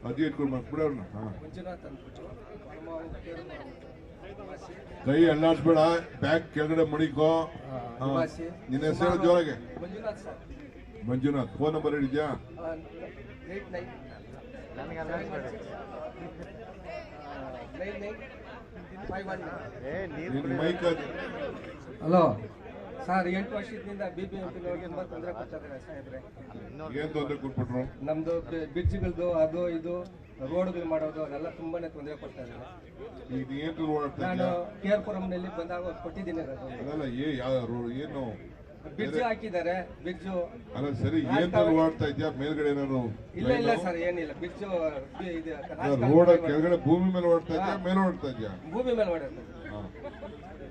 ಅರ್ಜಿ ಇಟ್ಕೊಂಡು ಮಾಡ್ಬಿಡೋಣ. ಕೈ ಅಲ್ಲಾಡ್ಸ್ಬೇಡ, ಬ್ಯಾಗ್ ಕೆಳಗಡೆ ಮಡಿಕೋ. ನಿನ್ನ ಹೆಸರು ಜೋರಾಗೆ? ಮಂಜುನಾಥ್. ಫೋನ್ ನಂಬರ್ ಹೇಳಿದ್ಯಾ? ಹಲೋ ಸರ್, 8 ವರ್ಷದಿಂದ BBMP ತುಂಬಾ ತೊಂದರೆ ಕೊಡ್ತಾರೆ ಸಾಹೇಬ್ರೆ. ಏನ್ ತೊಂದರೆ ಕೊಟ್ಬಿಟ್ರು? ನಮ್ದು ಬ್ರಿಡ್ಜ್ಗಳದ್ದು ಅದು ಇದು ರೋಡ್ಗಳು ಮಾಡೋದು ಅದೆಲ್ಲ ತುಂಬಾನೇ ತೊಂದರೆ ಕೊಡ್ತಾ ಇದ್ದಾರೆ. ಈಗ ಏನ್ ರೋಡ್? ನಾನು ಕೇರ್ಪುರಂನಲ್ಲಿ ಬಂದಾಗ ಕೊಟ್ಟಿದ್ದೀನಿ. ಏನು ಬ್ರಿಡ್ಜ್ ಹಾಕಿದ್ದಾರೆ, ಬ್ರಿಡ್ಜ್ ಅಲ್ಲ ಸರಿ. ಏನ್ ಓಡಾಡ್ತಾ ಇದ್ಯಾ? ಮೇಲ್ಗಡೆ ಏನಾದ್ರು? ಇಲ್ಲ ಇಲ್ಲ ಸರ್, ಏನಿಲ್ಲ. ಬ್ರಿಡ್ಜ್ ರೋಡ್ ಕೆಳಗಡೆ ಭೂಮಿ ಮೇಲೆ ಓಡ್ತಾ ಇದ್ಯಾ, ಮೇಲೆ ಓಡ್ತಾ ಇದ್ಯಾ? ಭೂಮಿ ಮೇಲೆ ಓಡಾಡ್ತಾ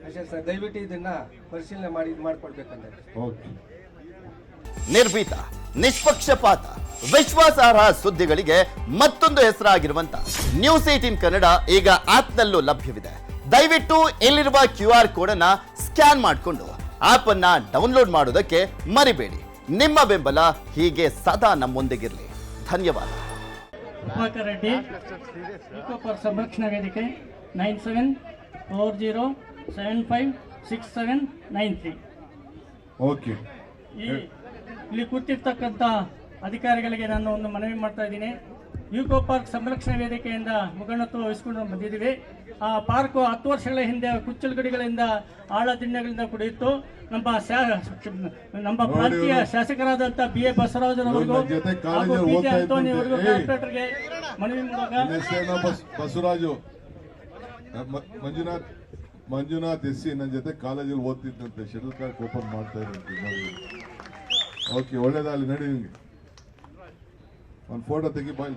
ಅಷ್ಟೇ ಸರ್. ದಯವಿಟ್ಟು ಇದನ್ನ ಪರಿಶೀಲನೆ ಮಾಡಿ ಮಾಡ್ಕೊಡ್ಬೇಕಂದ್ರೆ. ನಿರ್ಭೀತ, ನಿಷ್ಪಕ್ಷಪಾತ, ವಿಶ್ವಾಸಾರ್ಹ ಸುದ್ದಿಗಳಿಗೆ ಮತ್ತೊಂದು ಹೆಸರಾಗಿರುವಂತ ನ್ಯೂಸ್ 18 ಕನ್ನಡ ಈಗ ಆಪ್ನಲ್ಲೂ ಲಭ್ಯವಿದೆ. ದಯವಿಟ್ಟು ಇಲ್ಲಿರುವ QR ಕೋಡ್ ಅನ್ನ ಸ್ಕ್ಯಾನ್ ಮಾಡಿಕೊಂಡು ಆಪ್ ಅನ್ನ ಡೌನ್ಲೋಡ್ ಮಾಡೋದಕ್ಕೆ ಮರಿಬೇಡಿ. ನಿಮ್ಮ ಬೆಂಬಲ ಹೀಗೆ ಸದಾ ನಮ್ಮೊಂದಿಗಿರಲಿ. ಧನ್ಯವಾದ. ರೆಡ್ಡಿ, ಇಕೋಪಾರ್ಕ್ ಸಂರಕ್ಷಣಾ ವೇದಿಕೆ 9740756793. ಓಕೆ. ಇಲ್ಲಿ ಕೂತಿರ್ತಕ್ಕಂಥ ಅಧಿಕಾರಿಗಳಿಗೆ ನಾನು ಒಂದು ಮನವಿ ಮಾಡ್ತಾ ಇದ್ದೀನಿ. ಇಕೋ ಪಾರ್ಕ್ ಸಂರಕ್ಷಣಾ ವೇದಿಕೆಯಿಂದ ಮುಖಂಡತ್ವ ವಹಿಸಿಕೊಂಡು ಬಂದಿದ್ದೀವಿ. ಆ ಪಾರ್ಕು 10 ವರ್ಷಗಳ ಹಿಂದೆ ಕುಚ್ಚಲುಗಡಿಗಳಿಂದ ಆಳದಿಣ್ಣೆಗಳಿಂದ ಕೂಡಿತ್ತು. ನಮ್ಮ ಪ್ರಾಂತೀಯ ಶಾಸಕರಾದಂಥ BA ಬಸವರಾಜನವರಿಗೂ ಹಾಗೂ PJ ಅಂತೋನಿಯವರಿಗೂ ಕಾರ್ಪೊರೇಟರ್ಗೆ ಮನವಿ ಮೂಲಕ ಬಸವರಾಜು ಮಂಜುನಾಥ್ SC ನನ್ನ ಜೊತೆ ಕಾಲೇಜಲ್ಲಿ ಓದ್ತಿದ್ದಂತೆ ಶಟಲ್ ಕಾರ್ಕ್ ಓಪನ್ ಮಾಡ್ತಾ ಇದ್ದಂತೆ. ಓಕೆ, ಒಳ್ಳೇದಾಗಲಿ. ನಡಿ, ನಿಮ್ಗೆ ಒಂದು ಫೋಟೋ ತೆಗಿ ಬಾಯ್.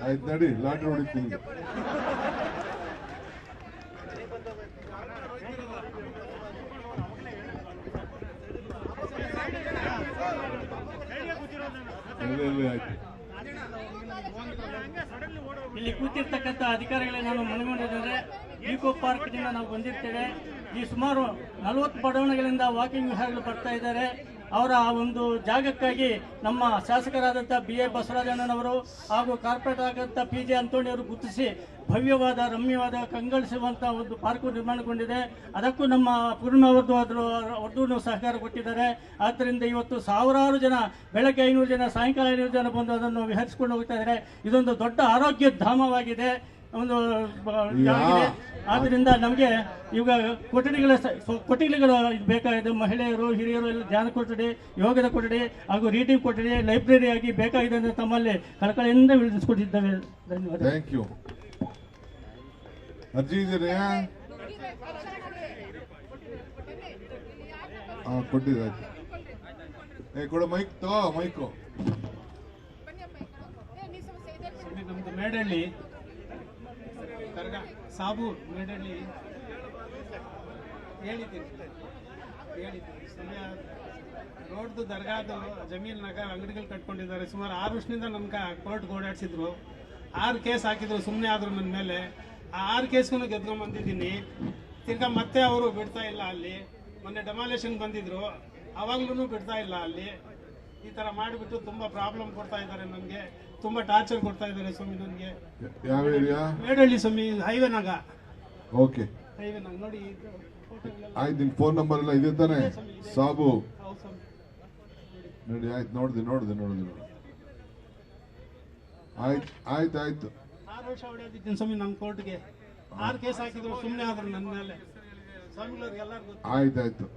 ಆಯ್ತು, ನಡಿ. ಲಾಟ್ರಿ ಹೊಡಿತೀನಿ. ಇಲ್ಲಿ ಕೂತಿರ್ತಕ್ಕಂಥ ಅಧಿಕಾರಿಗಳಿಗೆ ನಾನು ಮನವಿ ಮಾಡಿದ್ರೆ, ಇಕೋ ಪಾರ್ಕ್ನಿಂದ ನಾವು ಬಂದಿರ್ತೇವೆ. ಈ ಸುಮಾರು 40 ಬಡಾವಣೆಗಳಿಂದ ವಾಕಿಂಗ್ ವಿಹಾರಗಳು ಬರ್ತಾ ಇದ್ದಾರೆ. ಅವರ ಒಂದು ಜಾಗಕ್ಕಾಗಿ ನಮ್ಮ ಶಾಸಕರಾದಂಥ BA ಬಸವರಾಜಣ್ಣನವರು ಹಾಗೂ ಕಾರ್ಪೊರೇಟರ್ ಆದಂಥ PJ ಅಂತೋಣಿಯವರು ಗುರುತಿಸಿ ಭವ್ಯವಾದ, ರಮ್ಯವಾದ, ಕಂಗೊಳಿಸುವಂಥ ಒಂದು ಪಾರ್ಕು ನಿರ್ಮಾಣಗೊಂಡಿದೆ. ಅದಕ್ಕೂ ನಮ್ಮ ಅವ್ರದ್ದು ಸಹಕಾರ ಕೊಟ್ಟಿದ್ದಾರೆ. ಆದ್ದರಿಂದ ಇವತ್ತು ಸಾವಿರಾರು ಜನ, ಬೆಳಗ್ಗೆ 500 ಜನ, ಸಾಯಂಕಾಲ 500 ಜನ ಬಂದು ಅದನ್ನು ವಿಹರಿಸಿಕೊಂಡು ಹೋಗ್ತಾ ಇದ್ದಾರೆ. ಇದೊಂದು ದೊಡ್ಡ ಆರೋಗ್ಯ ಧಾಮವಾಗಿದೆ, ಒಂದು ಆಗಿದೆ. ಆದ್ದರಿಂದ ನಮಗೆ ಇವಾಗ ಕೊಠಡಿಗಳು ಬೇಕಾಗಿದೆ. ಮಹಿಳೆಯರು, ಹಿರಿಯರು ಎಲ್ಲ ಧ್ಯಾನ ಕೊಠಡಿ, ಯೋಗದ ಕೊಠಡಿ ಹಾಗೂ ರೀಡಿಂಗ್ ಕೊಠಡಿ, ಲೈಬ್ರರಿ ಆಗಿ ಬೇಕಾಗಿದೆ ಅಂತ ತಮ್ಮಲ್ಲಿ ಕಳಕಳಿಯಿಂದ ವಿನಂತಿಸಿಕೊಂಡಿದ್ದೇವೆ. ಧನ್ಯವಾದ. Thank you. ಅರ್ಜಿ ಇದೆಯಾ? ಕೊಟ್ಟಿದ್ದಾಯ್ತು. ಕೊಡ ಮೈಕ್ ತಗೋ, ಮೈಕು. ನಮ್ದು ಮೇಡಳ್ಳಿ ಸಾಬು ಮೇಡಳ್ಳಿ ಹೇಳಿದ್ದೀನಿ ಸಮಯ ರೋಡ್ದು ದರ್ಗಾದು ಜಮೀನಾಗ ಅಂಗಡಿಗಳು ಕಟ್ಕೊಂಡಿದ್ದಾರೆ. ಸುಮಾರು 6 ವರ್ಷದಿಂದ ನನ್ಗೆ ಕೋರ್ಟ್ಗೆ ಓಡಾಡಿಸಿದ್ರು. 6 ಕೇಸ್ ಹಾಕಿದ್ರು, ಸುಮ್ಮನೆ ಆದ್ರು ನನ್ನ ಮೇಲೆ. ಆ 6 ಕೇಸ್ಗೂ ಗೆದ್ಕೊಂಡ್ಬಂದಿದ್ದೀನಿ. ತಿರ್ಗಾ ಮತ್ತೆ ಅವರು ಬಿಡ್ತಾ ಇಲ್ಲ. ಅಲ್ಲಿ ಮೊನ್ನೆ ಡೆಮಾಲೇಷನ್ ಬಂದಿದ್ರು, ಅವಾಗ್ಲೂ ಬಿಡ್ತಾ ಇಲ್ಲ. ಅಲ್ಲಿ ಈ ತರ ಮಾಡಿಬಿಟ್ಟು ತುಂಬಾ ಪ್ರಾಬ್ಲಮ್ ಕೊಡ್ತಾ ಇದ್ದಾರೆ ನನಗೆ, ತುಂಬಾ ಟಾರ್ಚರ್ ಕೊಡ್ತಾ ಇದ್ದಾರೆ ಸ್ವಾಮಿ ನನಗೆ. ಯಾವ ಏರಿಯಾ? ಮೇಡಳ್ಳಿ ಸ್ವಾಮಿ, ಹೈವೇನಾಗ. ಓಕೆ, ಹೈವೇನಾಗ ನೋಡಿ. ಆಯ್ತು. ನಿಮ್ ಫೋನ್ ನಂಬರ್ ಎಲ್ಲ ಇದೆ ತಾನೆ? ಸಾಬು ನೋಡಿ. ಆಯ್ತು, ನೋಡಿದೆ. ಆಯ್ತು. 6 ವರ್ಷ ಹೊಡೆದಿದ್ದೀನಿ ಸ್ವಾಮಿ ನನ್ನ ಕೋರ್ಟ್ಗೆ. 6 ಕೇಸ್ ಹಾಕಿದ್ರು, ಸುಮ್ಮನೆ ಆದ್ರು ನನ್ನ ಮೇಲೆ. ಸ್ವಾಮಿಗಳವ್ರಿಗೆ ಎಲ್ಲರಿಗೂ ಆಯ್ತಾಯ್ತು.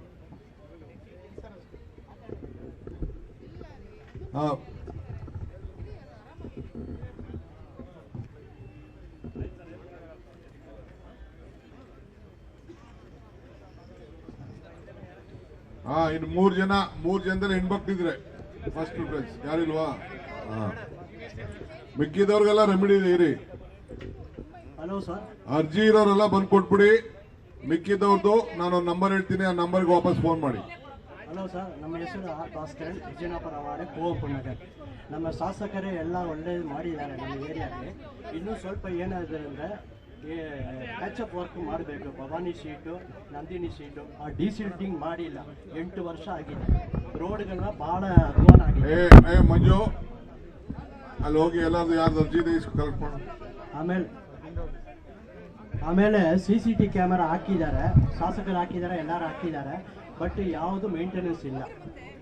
ಹಾ, ಇನ್ನು 3 ಜನದಲ್ಲಿ ಹೆಣ್ಮಕ್ಳಿದ್ರೆ ಫಸ್ಟ್ ಪ್ರಿಫರೆನ್ಸ್. ಯಾರಿಲ್ವಾ? ಮಿಕ್ಕಿದವ್ರಿಗೆಲ್ಲ ರೆಮಿಡಿ ಇರಿ. ಹಲೋ ಸರ್, ಅರ್ಜಿ ಇರೋರೆಲ್ಲ ಬಂದು ಕೊಟ್ಬಿಡಿ. ಮಿಕ್ಕಿದವ್ರದ್ದು ನಾನು ನಂಬರ್ ಹೇಳ್ತೀನಿ, ಆ ನಂಬರ್ಗೆ ವಾಪಸ್ ಫೋನ್ ಮಾಡಿ. ಹಲೋ ಸರ್, ನಮ್ಮ ಹೆಸರು R. ಭಾಸ್ಕರ್, ವಿಜಯನಗರ ವಾರ್ಡ್, ಕುವೆಂಪು ನಗರ್. ನಮ್ಮ ಶಾಸಕರೇ ಎಲ್ಲ ಒಳ್ಳೇದು ಮಾಡಿದ್ದಾರೆ ನಮ್ಮ ಏರಿಯಾಗೆ. ಇನ್ನೂ ಸ್ವಲ್ಪ ಏನಾಗಿದೆ ಅಂದರೆ ಪ್ಯಾಚಪ್ ವರ್ಕ್ ಮಾಡಬೇಕು. ಭವಾನಿ ಶೀಟು, ನಂದಿನಿ ಶೀಟು, ಆ ಡಿಸಿಲ್ಟಿಂಗ್ ಮಾಡಿಲ್ಲ. 8 ವರ್ಷ ಆಗಿದೆ. ರೋಡ್ಗಳನ್ನ ಭಾಳ ಅಧ್ವಾನ ಆಗಿದೆ. ಮಂಜು ಅಲ್ಲಿ ಹೋಗಿ ಎಲ್ಲಾದ್ರು ಯಾರ್ದು ಅರ್ಜಿ ಕಲೆಕ್ಟ್ ಮಾಡು. ಆಮೇಲೆ CCT ಕ್ಯಾಮೆರಾ ಹಾಕಿದ್ದಾರೆ, ಶಾಸಕರು ಹಾಕಿದ್ದಾರೆ, ಎಲ್ಲರೂ ಹಾಕಿದ್ದಾರೆ. ಬಟ್ ಯಾವುದು ಮೇಂಟೆನೆನ್ಸ್ ಇಲ್ಲ.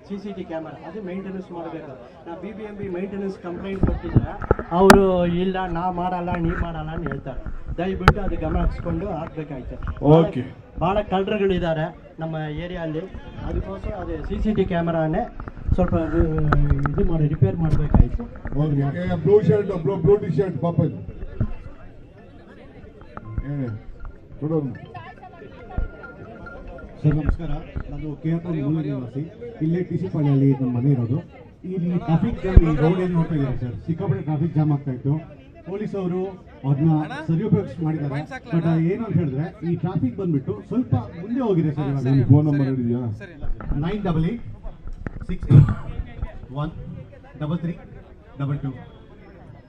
CCT ಕ್ಯಾಮೆರಾ ಅದು ಮೇಂಟೆನೆನ್ಸ್ ಮಾಡಬೇಕು. ನಾ BBMP ಮೇಂಟೆನೆನ್ಸ್ ಕಂಪ್ಲೇಂಟ್ ಕೊಟ್ಟಿದ್ದಾರೆ. ಅವರು ಇಲ್ಲ ನಾ ಮಾಡಲ್ಲ ನೀ ಮಾಡಲ್ಲ ಅಂತ ಹೇಳ್ತಾರೆ. ದಯವಿಟ್ಟು ಅದು ಗಮನ ಹರಿಸ್ಕೊಂಡು ಹಾಕ್ಬೇಕಾಯ್ತು. ಓಕೆ. ಭಾಳ ಕಳ್ಳರುಗಳಿದ್ದಾರೆ ನಮ್ಮ ಏರಿಯಲ್ಲಿ. ಅದಕ್ಕೋಸ್ಕರ ಅದು CCT ಕ್ಯಾಮೆರಾನೇ ಸ್ವಲ್ಪ ಇದು ಮಾಡಿ ರಿಪೇರ್ ಮಾಡಬೇಕಾಯ್ತು. Blue shirt blue T shirt ಪಾಪ ಇದು ಸರ್ ನಮಸ್ಕಾರ. ನಾನು KR ಮೂಲ ನಿವಾಸಿ. ಇಲ್ಲೇ TC ಪಾಳ್ಯಲ್ಲಿ ನಮ್ಮ ಮನೆ ಇರೋದು. ಇಲ್ಲಿ ಟ್ರಾಫಿಕ್ ಜಾಮ್, ಈ ರೋಡ್ ಏನು ನೋಡ್ತಾ ಇದ್ದಾರೆ ಸರ್, ಸಿಕ್ಕಾಪಟ್ಟೆ ಟ್ರಾಫಿಕ್ ಜಾಮ್ ಆಗ್ತಾ ಇತ್ತು. ಪೊಲೀಸ್ ಅವರು ಅದನ್ನ ಸದುಪಯೋಗ ಮಾಡಿದ್ದಾರೆ. ಬಟ್ ಏನು ಅಂತ ಹೇಳಿದ್ರೆ ಈ ಟ್ರಾಫಿಕ್ ಬಂದ್ಬಿಟ್ಟು ಸ್ವಲ್ಪ ಮುಂದೆ ಹೋಗಿದೆ ಸರ್. ಇವಾಗ ಫೋನ್ ನಂಬರ್ ಇದೆಯಾ? 9868133322.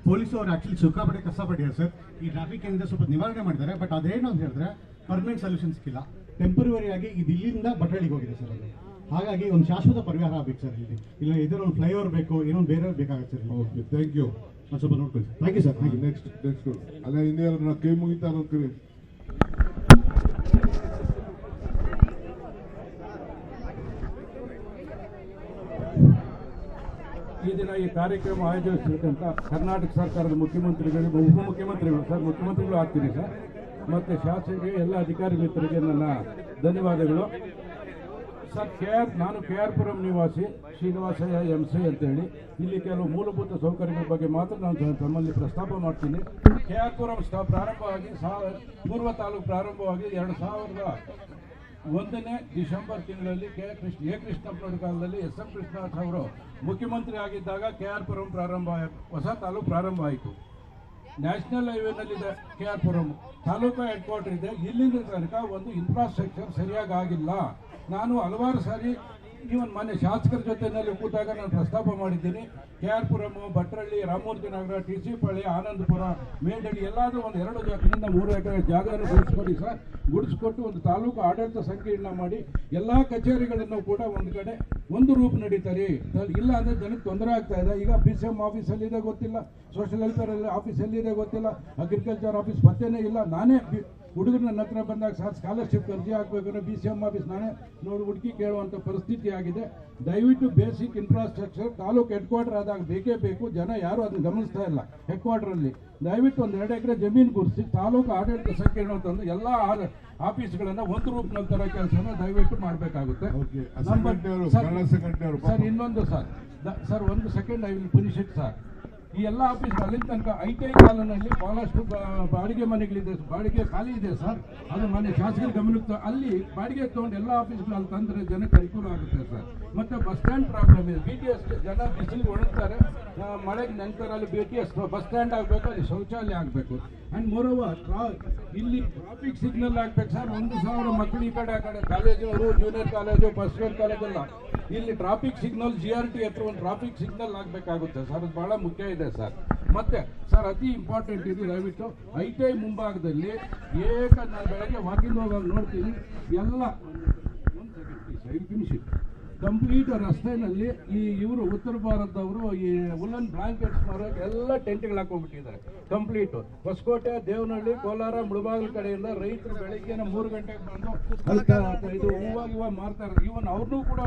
ಪೊಲೀಸ್ ಅವರು ಆಕ್ಚುಲಿ ಸಿಕ್ಕಾಪಟ್ಟೆ ಕಷ್ಟಪಟ್ಟಿದ್ದಾರೆ ಸರ್. ಈ ಟ್ರಾಫಿಕ್ ಏನಿದೆ ಸ್ವಲ್ಪ ನಿವಾರಣೆ ಮಾಡಿದ್ದಾರೆ. ಬಟ್ ಅದೇನು ಅಂತ ಹೇಳಿದ್ರೆ ಪರ್ಮನೆಂಟ್ ಸೊಲ್ಯೂಷನ್ ಸಿಕ್ಕಿಲ್ಲ. ಟೆಂಪರರಿ ಆಗಿ ಇದು ಇಲ್ಲಿಂದ ಬಟ್ರಳ್ಳಿಗೆ ಹೋಗಿದೆ ಸರ್ ಅದು. ಹಾಗಾಗಿ ಒಂದು ಶಾಶ್ವತ ಪರಿಹಾರ ಆಗಬೇಕು ಸರ್ ಇಲ್ಲಿ. ಇಲ್ಲ ಇದರ ಒಂದು ಫ್ಲೈಓವರ್ ಬೇಕು, ಏನೋ ಬೇರೆ ಬೇಕಾಗುತ್ತೆ ಸರ್. Okay, thank you. ಒಂದು ಸ್ವಲ್ಪ ನೋಡ್ಕೊಳ್ಳಿ. Thank you sir. ನೆಕ್ಸ್ಟ್ ಅಲ್ಲ, ಹಿಂದೆ ಕೈ ಮುಗಿತಾ ನೋಡ್ತೀವಿ. ಈ ದಿನ ಈ ಕಾರ್ಯಕ್ರಮ ಆಯೋಜಿಸಿರ್ತಕ್ಕಂಥ ಕರ್ನಾಟಕ ಸರ್ಕಾರದ ಮುಖ್ಯಮಂತ್ರಿಗಳು, ಉಪಮುಖ್ಯಮಂತ್ರಿಗಳು ಸರ್, ಮುಖ್ಯಮಂತ್ರಿಗಳು ಆಗ್ತೀನಿ ಸರ್, ಮತ್ತು ಶಾಸಕರಿಗೆ, ಎಲ್ಲ ಅಧಿಕಾರಿ ಮಿತ್ರರಿಗೆ ನನ್ನ ಧನ್ಯವಾದಗಳು ಸರ್. ನಾನು KR ಪುರಂ ನಿವಾಸಿ ಶ್ರೀನಿವಾಸಯ್ಯ MC ಅಂತೇಳಿ. ಇಲ್ಲಿ ಕೆಲವು ಮೂಲಭೂತ ಸೌಕರ್ಯಗಳ ಬಗ್ಗೆ ಮಾತ್ರ ನಾನು ತಮ್ಮಲ್ಲಿ ಪ್ರಸ್ತಾಪ ಮಾಡ್ತೀನಿ. KR ಪುರಂ ಪ್ರಾರಂಭವಾಗಿ ಪೂರ್ವ ತಾಲೂಕು ಪ್ರಾರಂಭವಾಗಿ 2001ನೇ ಡಿಸೆಂಬರ್ ತಿಂಗಳಲ್ಲಿ ಎ ಕೃಷ್ಣಪ್ಪನವರ ಕಾಲದಲ್ಲಿ SM ಕೃಷ್ಣದಾಸ್ ಅವರು ಮುಖ್ಯಮಂತ್ರಿ ಆಗಿದ್ದಾಗ KR ಪುರಂ ಹೊಸ ತಾಲೂಕು ಪ್ರಾರಂಭ ಆಯಿತು. ನ್ಯಾಷನಲ್ ಹೈವೇನಲ್ಲಿದೆ KR Puram. Taluk head quarter ಇದೆ. ಇಲ್ಲಿಂದ ತನಕ ಒಂದು ಇನ್ಫ್ರಾಸ್ಟ್ರಕ್ಚರ್ ಸರಿಯಾಗಿ ಆಗಿಲ್ಲ. ನಾನು ಹಲವಾರು ಸಾರಿ ಇವನ್ ಮೊನ್ನೆ ಶಾಸಕರ ಜೊತೆಯಲ್ಲಿ ಕೂತಾಗ ನಾನು ಪ್ರಸ್ತಾಪ ಮಾಡಿದ್ದೀನಿ. KR ಪುರಂ, ಭಟ್ರಳ್ಳಿ, ರಾಮಮೂರ್ತಿ ನಗರ, TC ಪಾಳ್ಯ, ಆನಂದಪುರ, ಮೇಡಳ್ಳಿ ಎಲ್ಲಾದರೂ ಒಂದು 2 ಎಕರೆಯಿಂದ 3 ಎಕರೆ ಜಾಗವನ್ನು ಗುಡಿಸ್ಕೊಡಿ ಸರ್. ಗುಡಿಸ್ಕೊಟ್ಟು ಒಂದು ತಾಲೂಕು ಆಡಳಿತ ಸಂಕೀರ್ಣ ಮಾಡಿ ಎಲ್ಲ ಕಚೇರಿಗಳನ್ನು ಕೂಡ ಒಂದು ಕಡೆ ಒಂದು ರೂಪ ನಡೀತಾರೆ. ಇಲ್ಲ ಅಂದರೆ ಜನಕ್ಕೆ ತೊಂದರೆ ಆಗ್ತಾ ಇದೆ. ಈಗ BCM ಆಫೀಸಲ್ಲಿದೆ ಗೊತ್ತಿಲ್ಲ, ಸೋಷಿಯಲ್ ವೆಲ್ಫೇರ್ ಆಫೀಸಲ್ಲಿದೆ ಗೊತ್ತಿಲ್ಲ, ಅಗ್ರಿಕಲ್ಚರ್ ಆಫೀಸ್ ಪತ್ತೇನೇ ಇಲ್ಲ. ನಾನೇ ಹುಡುಗರು ನನ್ನ ಹತ್ರ ಬಂದಾಗ ಸರ್ ಸ್ಕಾಲರ್ಶಿಪ್ ಅರ್ಜಿ ಹಾಕಬೇಕಂದ್ರೆ BCM ಆಫೀಸ್ ನಾನೇ ನೋಡಿ ಹುಡುಕಿ ಕೇಳುವಂಥ ಪರಿಸ್ಥಿತಿ ಆಗಿದೆ. ದಯವಿಟ್ಟು basic infrastructure taluk head quarter ಆದಾಗ ಬೇಕೇ ಬೇಕು. ಜನ ಯಾರು ಅದನ್ನು ಗಮನಿಸ್ತಾ ಇಲ್ಲ. ಹೆಡ್ ಕ್ವಾರ್ಟರಲ್ಲಿ ದಯವಿಟ್ಟು ಒಂದು 2 ಎಕರೆ ಜಮೀನು ಗುರುತಿಸಿ ತಾಲೂಕು ಆಡಳಿತ ಸಂಕೀರ್ಣ ತಂದು ಎಲ್ಲ ಆಫೀಸ್ಗಳನ್ನು ಒಂದು ರೂಪದಲ್ಲಿ ತರೋ ಕೆಲಸನ ದಯವಿಟ್ಟು ಮಾಡಬೇಕಾಗುತ್ತೆ. ಸರ್ ಇನ್ನೊಂದು sir 1 second I will finish it sir. ಈ ಎಲ್ಲ ಆಫೀಸ್ ಅಲ್ಲಿಂದ ತನಕ ITI ಕಾಲೋನಿಯಲ್ಲಿ ಬಹಳಷ್ಟು ಬಾಡಿಗೆ ಮನೆಗಳಿದೆ, ಬಾಡಿಗೆ ಖಾಲಿ ಇದೆ ಸರ್. ಅದು ಮನೆ ಶಾಸಕರ ಗಮನಕ್ಕೆ ಅಲ್ಲಿ ಬಾಡಿಗೆ ತಗೊಂಡು ಎಲ್ಲ ಆಫೀಸ್ಗಳು ಅಲ್ಲಿ ತಂದರೆ ಜನಕ್ಕೆ ಅನುಕೂಲ ಆಗುತ್ತೆ ಸರ್. ಮತ್ತು ಬಸ್ ಸ್ಟ್ಯಾಂಡ್ ಪ್ರಾಬ್ಲಮ್ ಇದೆ. BTS ಜನ ಬಿಸಿಲಿಗೆ ಒಣಗ್ತಾರೆ, ಮಳೆಗೆ ನಂತರ ಅಲ್ಲಿ BTS ಬಸ್ ಸ್ಟ್ಯಾಂಡ್ ಆಗಬೇಕು, ಅಲ್ಲಿ ಶೌಚಾಲಯ ಆಗಬೇಕು. ಆ್ಯಂಡ್ ಮೋರೋವರ್ ಇಲ್ಲಿ ಟ್ರಾಫಿಕ್ ಸಿಗ್ನಲ್ ಆಗಬೇಕು ಸರ್. 1,000 ಮಕ್ಕಳು ಈ ಕಡೆ ಆ ಕಡೆ ಕಾಲೇಜವರು, ಜೂನಿಯರ್ ಕಾಲೇಜು, ಫಸ್ಟ್ ಗ್ರೇಡ್ ಕಾಲೇಜೆಲ್ಲ ಇಲ್ಲಿ ಟ್ರಾಫಿಕ್ ಸಿಗ್ನಲ್ GRT ಹತ್ರ ಒಂದು ಟ್ರಾಫಿಕ್ ಸಿಗ್ನಲ್ ಆಗಬೇಕಾಗುತ್ತೆ ಸರ್. ಅದು ಭಾಳ ಮುಖ್ಯ ಇದೆ ಸರ್. ಮತ್ತೆ ಸರ್ ಅತಿ ಇಂಪಾರ್ಟೆಂಟ್ ಇದು, ದಯವಿಟ್ಟು ITI ಮುಂಭಾಗದಲ್ಲಿ ನಾನು ಬೆಳಗ್ಗೆ ವಾಕಿಂಗ್ ಹೋಗಾಗ ನೋಡ್ತೀನಿ ಎಲ್ಲ ಕಂಪ್ಲೀಟ್ ರಸ್ತೆಯಲ್ಲಿ ಇವರು ಉತ್ತರ ಭಾರತದವರು ಈ ಉಲ್ಲನ್ ಬ್ಲಾಂಕೆಟ್ಸ್ ಮಾರೋಕೆ ಎಲ್ಲ ಟೆಂಟ್ಗಳು ಹಾಕೊಂಡ್ಬಿಟ್ಟಿದ್ದಾರೆ ಕಂಪ್ಲೀಟ್. ಹೊಸಕೋಟೆ, ದೇವನಹಳ್ಳಿ, ಕೋಲಾರ, ಮುಳಬಾಗಿಲು ಕಡೆಯಿಂದ ರೈತರು ಬೆಳಗ್ಗೆ 3 ಗಂಟೆಗೆ ಬಂದು ಇದು ಹೂವು ಮಾರ್ತಾರೆ. ಇವನ್ ಅವ್ರನ್ನೂ ಕೂಡ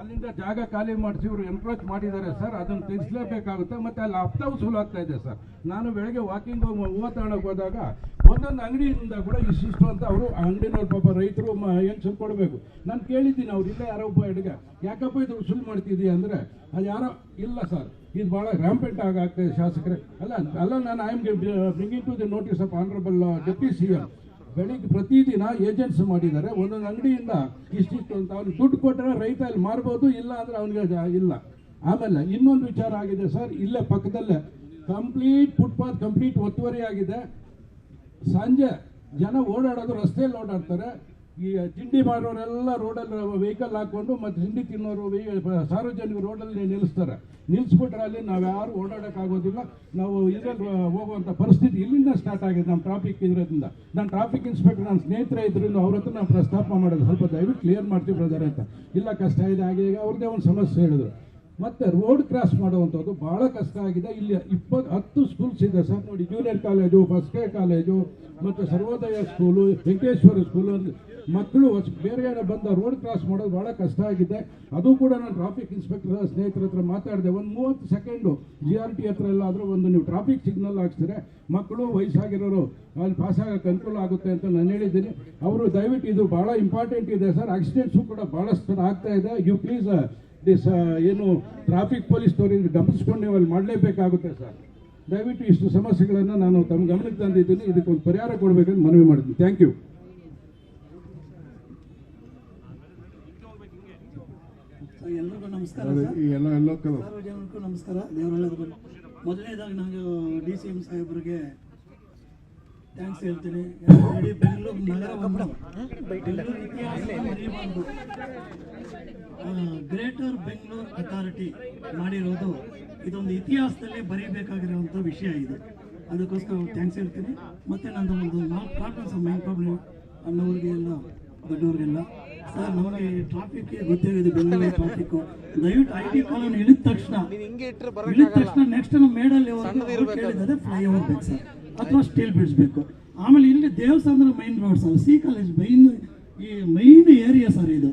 ಅಲ್ಲಿಂದ ಜಾಗ ಖಾಲಿ ಮಾಡಿಸಿ ಇವರು ಎನ್ಕ್ರೋಚ್ ಮಾಡಿದ್ದಾರೆ ಸರ್. ಅದನ್ನು ತಿಳಿಸಲೇಬೇಕಾಗುತ್ತೆ. ಮತ್ತು ಅಲ್ಲಿ ಹಫ್ತಾ ವಸೂಲು ಆಗ್ತಾ ಇದೆ ಸರ್. ನಾನು ಬೆಳಗ್ಗೆ ವಾಕಿಂಗ್ ಹೂವು ತಗೊಳಕ್ಕೆ ಹೋದಾಗ ಒಂದೊಂದು ಅಂಗಡಿಯಿಂದ ಕೂಡ ಇಷ್ಟಿಷ್ಟು ಅಂತ ಅವರು ಅಂಗಡಿನವ್ರು ಪಾಪ ರೈತರು ಏನು ಕೊಡಬೇಕು. ನಾನು ಕೇಳಿದ್ದೀನಿ ಅವ್ರಿಲ್ಲ ಯಾರೋ ಒಬ್ಬ ಅಡುಗೆ ಯಾಕಪ್ಪ ಇದು ವಸೂಲು ಮಾಡ್ತಿದ್ದೀಯ ಅಂದರೆ ಅದು ಯಾರೋ ಇಲ್ಲ ಸರ್, ಇದು ಭಾಳ ರ್ಯಾಂಪೆಂಟ್ ಆಗ್ತಾಯಿದೆ ಶಾಸಕರೇ. ಅಲ್ಲ ನಾನು I am bringing to the notice of honourable deputy CM. ಬೆಳಿಗ್ಗೆ ಪ್ರತಿದಿನ ಏಜೆನ್ಸಿ ಮಾಡಿದ್ದಾರೆ. ಒಂದೊಂದು ಅಂಗಡಿಯಿಂದ ಇಷ್ಟಿಷ್ಟು ಅಂತ ಅವ್ನಿಗೆ ದುಡ್ಡು ಕೊಟ್ಟರೆ ರೈತ ಅಲ್ಲಿ ಮಾರ್ಬೋದು, ಇಲ್ಲ ಅಂದರೆ ಅವನಿಗೆ ಇಲ್ಲ. ಆಮೇಲೆ ಇನ್ನೊಂದು ವಿಚಾರ ಆಗಿದೆ ಸರ್, ಇಲ್ಲೇ ಪಕ್ಕದಲ್ಲೇ ಕಂಪ್ಲೀಟ್ ಫುಟ್ಪಾತ್ ಕಂಪ್ಲೀಟ್ ಒತ್ತುವರಿ ಆಗಿದೆ. ಸಂಜೆ ಜನ ಓಡಾಡೋದು ರಸ್ತೆಯಲ್ಲಿ ಓಡಾಡ್ತಾರೆ. ಈ ತಿಂಡಿ ಮಾಡೋರೆಲ್ಲ ರೋಡಲ್ಲಿ ವೆಹಿಕಲ್ ಹಾಕ್ಕೊಂಡು ಮತ್ತು ತಿಂಡಿ ತಿನ್ನೋರು ಸಾರ್ವಜನಿಕ ರೋಡಲ್ಲಿ ನಿಲ್ಲಿಸ್ತಾರೆ. ನಿಲ್ಲಿಸ್ಬಿಟ್ರೆ ಅಲ್ಲಿ ನಾವು ಯಾರು ಓಡಾಡೋಕ್ಕಾಗೋದಿಲ್ಲ. ನಾವು ಇದರಲ್ಲಿ ಹೋಗುವಂಥ ಪರಿಸ್ಥಿತಿ ಇಲ್ಲಿಂದ ಸ್ಟಾರ್ಟ್ ಆಗಿದೆ ನಮ್ಮ ಟ್ರಾಫಿಕ್ ಇರೋದ್ರಿಂದ. ನಾನು ಟ್ರಾಫಿಕ್ ಇನ್ಸ್ಪೆಕ್ಟರ್ ನನ್ನ ಸ್ನೇಹಿತರೆ ಇದ್ರಿಂದ ಅವ್ರ ಹತ್ರ ನಾನು ಪ್ರಸ್ತಾಪ ಮಾಡೋದು, ಸ್ವಲ್ಪ ದಯವಿಟ್ಟು ಕ್ಲಿಯರ್ ಮಾಡ್ತೀವಿ ಬ್ರದರ್ ಅಂತ. ಇಲ್ಲ ಕಷ್ಟ ಇದೆ ಹಾಗೆ ಈಗ ಅವ್ರದ್ದೇ ಒಂದು ಸಮಸ್ಯೆ ಹೇಳಿದ್ರು. ಮತ್ತು ರೋಡ್ ಕ್ರಾಸ್ ಮಾಡುವಂಥದ್ದು ಭಾಳ ಕಷ್ಟ ಆಗಿದೆ. ಇಲ್ಲಿ 10 ಸ್ಕೂಲ್ಸ್ ಇದೆ ಸರ್ ನೋಡಿ, junior college, first grade college ಮತ್ತು ಸರ್ವೋದಯ ಸ್ಕೂಲು, ವೆಂಕಟೇಶ್ವರ ಸ್ಕೂಲು. ಮಕ್ಕಳು ಬೇರೆ ಬಂದ ರೋಡ್ ಕ್ರಾಸ್ ಮಾಡೋದು ಭಾಳ ಕಷ್ಟ ಆಗಿದೆ. ಅದು ಕೂಡ ನಾನು ಟ್ರಾಫಿಕ್ ಇನ್ಸ್ಪೆಕ್ಟರ್ ಸ್ನೇಹಿತರ ಹತ್ರ ಮಾತಾಡಿದೆ. ಒಂದು 30 ಸೆಕೆಂಡು GRT ಹತ್ರ ಎಲ್ಲಾದರೂ ಒಂದು ನೀವು ಟ್ರಾಫಿಕ್ ಸಿಗ್ನಲ್ ಹಾಕ್ಸಿದ್ರೆ ಮಕ್ಕಳು ವಯಸ್ಸಾಗಿರೋರು ಅಲ್ಲಿ ಪಾಸ್ ಆಗೋಕ್ಕೆ ಅನುಕೂಲ ಆಗುತ್ತೆ ಅಂತ ನಾನು ಹೇಳಿದ್ದೀನಿ. ಅವರು ದಯವಿಟ್ಟು ಇದು ಭಾಳ ಇಂಪಾರ್ಟೆಂಟ್ ಇದೆ ಸರ್. ಆಕ್ಸಿಡೆಂಟ್ಸು ಕೂಡ ಭಾಳಷ್ಟು ಆಗ್ತಾ ಇದೆ. ಯು ಪ್ಲೀಸ್ ಏನು ಟ್ರಾಫಿಕ್ ಪೊಲೀಸ್ನವರಿಗೆ ಗಮನಿಸ್ಕೊಂಡು ನೀವು ಅಲ್ಲಿ ಮಾಡಲೇಬೇಕಾಗುತ್ತೆ ಸರ್. ದಯವಿಟ್ಟು ಇಷ್ಟು ಸಮಸ್ಯೆಗಳನ್ನು ನಾನು ತಮ್ಮ ಗಮನಕ್ಕೆ ತಂದಿದ್ದೀನಿ. ಇದಕ್ಕೊಂದು ಪರಿಹಾರ ಕೊಡಬೇಕಂತ ಮನವಿ ಮಾಡಿದ್ದೀನಿ. Thank you. ಎಲ್ಲರಿಗೂ ನಮಸ್ಕಾರ ಸಾರ್ವಜನಿಕರಿಗೂ ನಮಸ್ಕಾರ. ದೇವರೊಳ್ಳೇದು. ಮೊದಲನೇದಾಗಿ ನಾನು DCM ಸಾಹೇಬರಿಗೆ ಥ್ಯಾಂಕ್ಸ್ ಹೇಳ್ತೀನಿ. ಇಡೀ ಬೆಂಗಳೂರು ನಗರವನ್ನು ಬೆಂಗಳೂರು ಇತಿಹಾಸ ಮರೆಯಬಾರದು. ಗ್ರೇಟರ್ ಬೆಂಗಳೂರು ಅಥಾರಿಟಿ ಮಾಡಿರೋದು ಇದೊಂದು ಇತಿಹಾಸದಲ್ಲಿ ಬರೀಬೇಕಾಗಿರುವಂಥ ವಿಷಯ ಇದು. ಅದಕ್ಕೋಸ್ಕರ ಥ್ಯಾಂಕ್ಸ್ ಹೇಳ್ತೀನಿ. ಮತ್ತು ನಂದು ಒಂದು 4 ಪ್ರಾಬ್ಲಮ್ಸ್ ಮೈನ್ ಪ್ರಾಬ್ಲಮ್ ಅನ್ನೋರಿಗೆಲ್ಲ ದೊಡ್ಡವ್ರಿಗೆಲ್ಲ ಸರ್ ನಮಗೆ ಟ್ರಾಫಿಕ್ ಗೊತ್ತಾಗಿದೆ. ಬೆಂಗಳೂರು ಟ್ರಾಫಿಕ್ಕು ದಯವಿಟ್ಟು IT ಕಾಲೋನಿ ಇಳಿದ ತಕ್ಷಣ ನೆಕ್ಸ್ಟ್ ನಮ್ಮ ಮೇಡಲ್ಲಿ ಕೇಳಿದರೆ ಫ್ಲೈಓವರ್ ಬೇಕು ಸರ್, ಅಥವಾ ಸ್ಟೀಲ್ ಬ್ರಿಡ್ಜ್ ಬೇಕು. ಆಮೇಲೆ ಇಲ್ಲಿ ದೇವಸ್ಥಾನದ main road sir, C college main area sir. ಇದು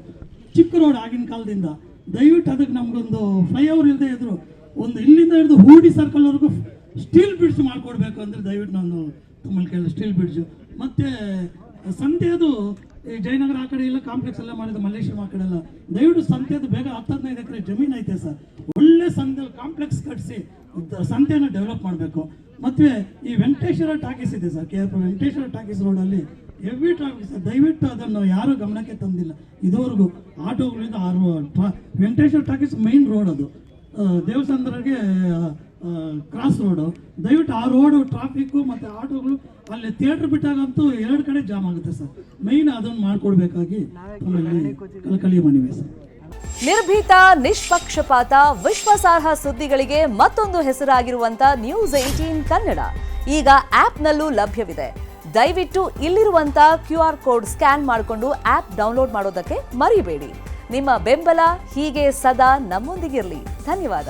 ಚಿಕ್ಕ ರೋಡ್ ಆಗಿನ ಕಾಲದಿಂದ. ದಯವಿಟ್ಟು ಅದಕ್ಕೆ ನಮಗೊಂದು ಫ್ಲೈಓವರ್ ಇಲ್ಲದೆ ಇದ್ರು ಒಂದು ಇಲ್ಲಿಂದ ಹಿಡಿದು ಹೂಡಿ ಸರ್ಕಲ್ವರೆಗೂ ಸ್ಟೀಲ್ ಬ್ರಿಡ್ಜ್ ಮಾಡಿಕೊಡ್ಬೇಕು ಅಂದರೆ ದಯವಿಟ್ಟು ನಾನು ತಮ್ಮಲ್ಲಿ ಕೇಳಿದೆ ಸ್ಟೀಲ್ ಬ್ರಿಡ್ಜು. ಮತ್ತು ಸಂತೆಯದು ಈ ಜಯನಗರ ಆ ಕಡೆ ಎಲ್ಲ ಕಾಂಪ್ಲೆಕ್ಸ್ ಎಲ್ಲ ಮಾಡಿದ, ಮಲ್ಲೇಶ್ವರಂ ಆ ಕಡೆ ಎಲ್ಲ ದಯವಿಟ್ಟು ಸಂತೆಯದು ಬೇಗ 10-15 ಎಕರೆ ಜಮೀನು ಐತೆ ಸರ್. ಒಳ್ಳೆ ಸಂತೆ ಕಾಂಪ್ಲೆಕ್ಸ್ ಕಟ್ಟಿಸಿ ಸಂತೆಯನ್ನು ಡೆವಲಪ್ ಮಾಡಬೇಕು. ಮತ್ತು ಈ ವೆಂಕಟೇಶ್ವರ ಟಾಕೀಸ್ ಇದೆ ಸರ್, KRP ವೆಂಕಟೇಶ್ವರ ಟಾಕೀಸ್ ರೋಡಲ್ಲಿ ಹೆವಿ ಟ್ರಾಫಿಕ್ ಸರ್. ದಯವಿಟ್ಟು ಅದನ್ನು ಯಾರೂ ಗಮನಕ್ಕೆ ತಂದಿಲ್ಲ ಇದುವರೆಗೂ. ಆಟೋಗಳಿಂದ ವೆಂಕಟೇಶ್ವರ ಟಾಕೀಸ್ ಮೈನ್ ರೋಡ್, ಅದು ದೇವಸ್ಥಾನದವರೆಗೆ ಕ್ರಾಸ್ ರೋಡು. ದಯವಿಟ್ಟು ಆ ರೋಡು ಟ್ರಾಫಿಕ್ಕು ಮತ್ತು ಆಟೋಗಳು ಅಲ್ಲಿ ಥಿಯೇಟ್ರ್ ಬಿಟ್ಟಾಗಂತೂ 2 ಕಡೆ ಜಾಮ್ ಆಗುತ್ತೆ ಸರ್. ಮೈನ್ ಅದನ್ನು ಮಾಡಿಕೊಡ್ಬೇಕಾಗಿ ಕಳಕಳಿಯ ಮನವಿ ಸರ್. ನಿರ್ಭೀತ, ನಿಷ್ಪಕ್ಷಪಾತ, ವಿಶ್ವಾಸಾರ್ಹ ಸುದ್ದಿಗಳಿಗೆ ಮತ್ತೊಂದು ಹೆಸರಾಗಿರುವಂತ News18 ಕನ್ನಡ ಈಗ ಆಪ್ನಲ್ಲೂ ಲಭ್ಯವಿದೆ. ದಯವಿಟ್ಟು ಇಲ್ಲಿರುವಂತ QR ಕೋಡ್ ಸ್ಕ್ಯಾನ್ ಮಾಡಿಕೊಂಡು ಆಪ್ ಡೌನ್ಲೋಡ್ ಮಾಡೋದಕ್ಕೆ ಮರಿಬೇಡಿ. ನಿಮ್ಮ ಬೆಂಬಲ ಹೀಗೆ ಸದಾ ನಮ್ಮೊಂದಿಗಿರಲಿ. ಧನ್ಯವಾದ.